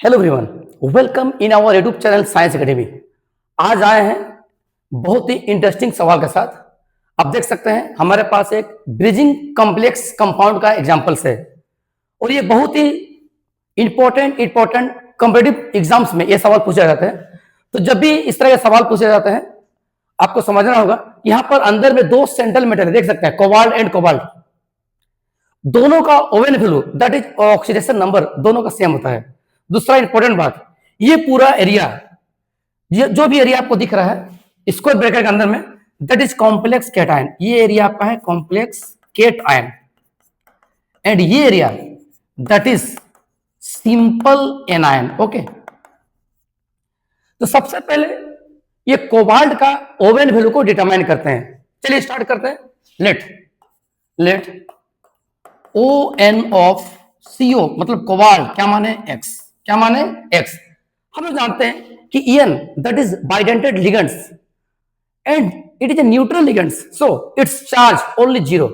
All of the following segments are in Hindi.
Hello everyone, welcome in our YouTube channel science academy. आज आए हैं बहुत ही इंटरेस्टिंग सवाल के साथ। आप देख सकते हैं हमारे पास एक ब्रिजिंग कॉम्प्लेक्स कंपाउंड का एग्जांपल्स है और ये बहुत ही इंपॉर्टेंट कॉम्पिटिटिव एग्जाम्स में ये सवाल पूछे जाते हैं। तो जब भी इस तरह के सवाल पूछे जाते हैं आपको समझना होगा, यहाँ पर अंदर में दो सेंट्रल मेटल देख सकते हैं, कोबाल्ट एंड कोबाल्ट। दोनों का O N value that is oxidation number दोनों का सेम होता है। दूसरा इंपॉर्टेंट बात, ये पूरा एरिया, ये जो भी एरिया आपको दिख रहा है स्क्वायर ब्रैकेट के अंदर में, दैट इज कॉम्प्लेक्स केटायन। ये एरिया आपका है कॉम्प्लेक्स केटायन एंड ये area that is simple anion. Okay, तो सबसे पहले ये कोबाल्ट का ओवेन वैल्यू को डिटरमाइन करते हैं। चलिए स्टार्ट करते हैं। लेट ON ऑफ CO मतलब कोबाल्ट क्या माने X, क्या माने X। हम लोग जानते हैं कि EN that is bidentate ligands and it is a neutral ligands, so it's charge only 0।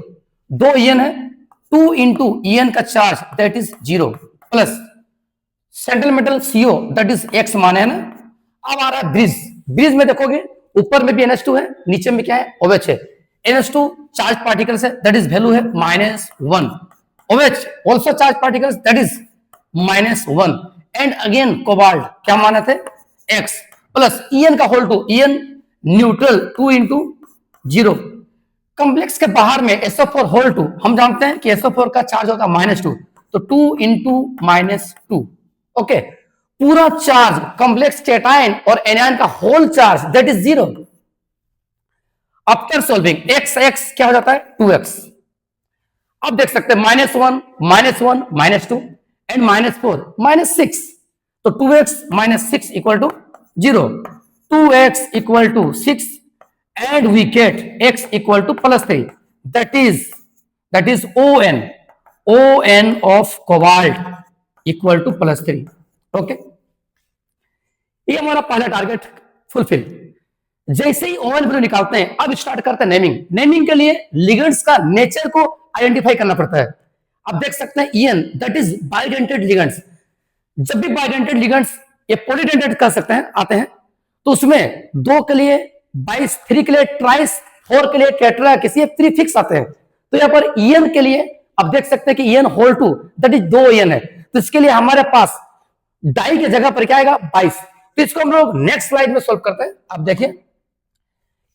दो EN है, 2 into EN का charge that is 0 plus central metal CO that is X माने है ना। अब आ रहा है ब्रिज में देखोगे ऊपर में भी NH2 है, नीचे में क्या है OH है। NH2 चार्ज पार्टिकल्स है दैट इज वैल्यू है -1। OH also charge particles that is -1 and again cobalt क्या माने थे X प्लस EN का whole 2, EN neutral 2 into 0। Complex के बाहर में SO4 होल 2, हम जानते हैं कि SO4 का चार्ज होता है -2, तो 2 into -2। ओके, पूरा चार्ज कॉम्प्लेक्स केटायन और एनायन का whole charge that is 0। After solving x क्या हो जाता है 2x। अब देख सकते हैं -1 -2 एंड -4 -6, तो 2x -6 equal to 0, 2x equal to 6 and we get x equal to +3 that is ON of cobalt equal to +3। Okay, ये हमारा पहला टारगेट फुलफिल। जैसे ही ओवेन वैल्यू निकालते हैं अब स्टार्ट करते हैं नेमिंग के लिए लिगेंड्स का नेचर को आइडेंटिफाई करना पड़ता है। आप देख सकते हैं EN that is bidentate ligands. जब भी बाइडेंटेड लिगेंड्स ये पॉलीडेंटेड कर सकते हैं आते हैं, तो उसमें 2 के लिए 22, 3 के लिए ट्राइस, 4 के लिए टेट्रा, किसी एक 3 फिक्स आते हैं। तो यहाँ पर EN के लिए आप देख सकते हैं कि EN whole 2 that is 2 EN है, तो इसके लिए हमारे पास डाई की जगह पर क्या आएगा 22। तो इसको हम लोग नेक्स्ट स्लाइड में सोल्व करते हैं। आप देखिए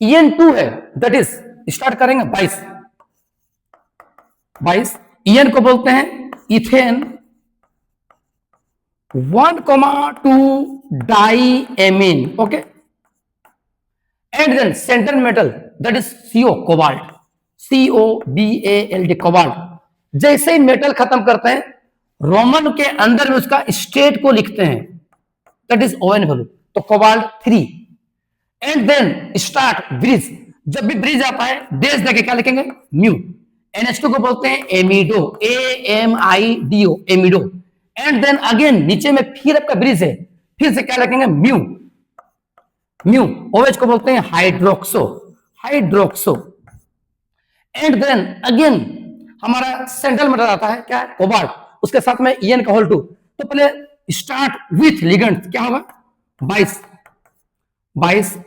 EN 2 है दैट इज स्टार्ट करेंगे 22। EN को बोलते हैं ethane 1,2 diamine. Okay, and then central metal that is CO cobalt, COBALT cobalt. जैसे ही मेटल खत्म करते हैं रोमन के अंदर में उसका स्टेट को लिखते हैं दैट इज ON वैल्यू, तो cobalt 3 and then start bridge. जब भी ब्रिज आता है डेज देके क्या लिखेंगे म्यू। NH2 को बोलते हैं एमिडो, AMIDO एमिडो। एंड देन अगेन नीचे में फिर आपका ब्रिज है, फिर से क्या लिखेंगे म्यू। OH को बोलते हैं हाइड्रोक्सो। एंड देन अगेन हमारा सेंट्रल मेटल आता है क्या है कोबाल्ट, उसके साथ में EN का होल 2। तो पहले स्टार्ट विथ लिगेंड क्या होगा 22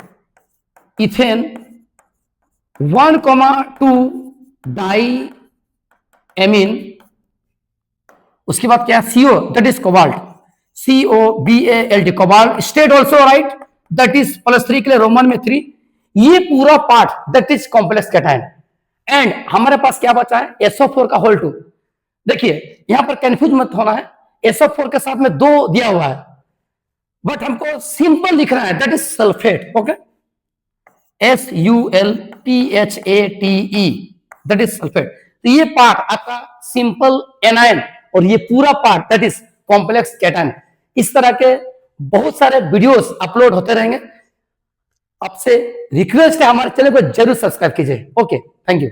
इथेन 1,2 डाईएमीन। उसके बाद क्या CO that is cobalt, COBALT cobalt. State also right that is +3 के लिए रोमन में 3। ये पूरा part that is complex cation and हमारे पास क्या बचा है SO4 का होल 2। देखिए यहां पर कंफ्यूज मत होना है, SO4 के साथ में 2 दिया हुआ है बट हमको सिंपल लिख रहा है that is sulphate. Okay, SULPHATE that is sulphate. तो ये पार्ट आपका सिंपल एनायन और ये पूरा part that is complex cation. इस तरह के बहुत सारे वीडियोस अपलोड होते रहेंगे। आपसे रिक्वेस्ट है हमारे चैनल को जरूर सब्सक्राइब कीजिए। Okay, thank you.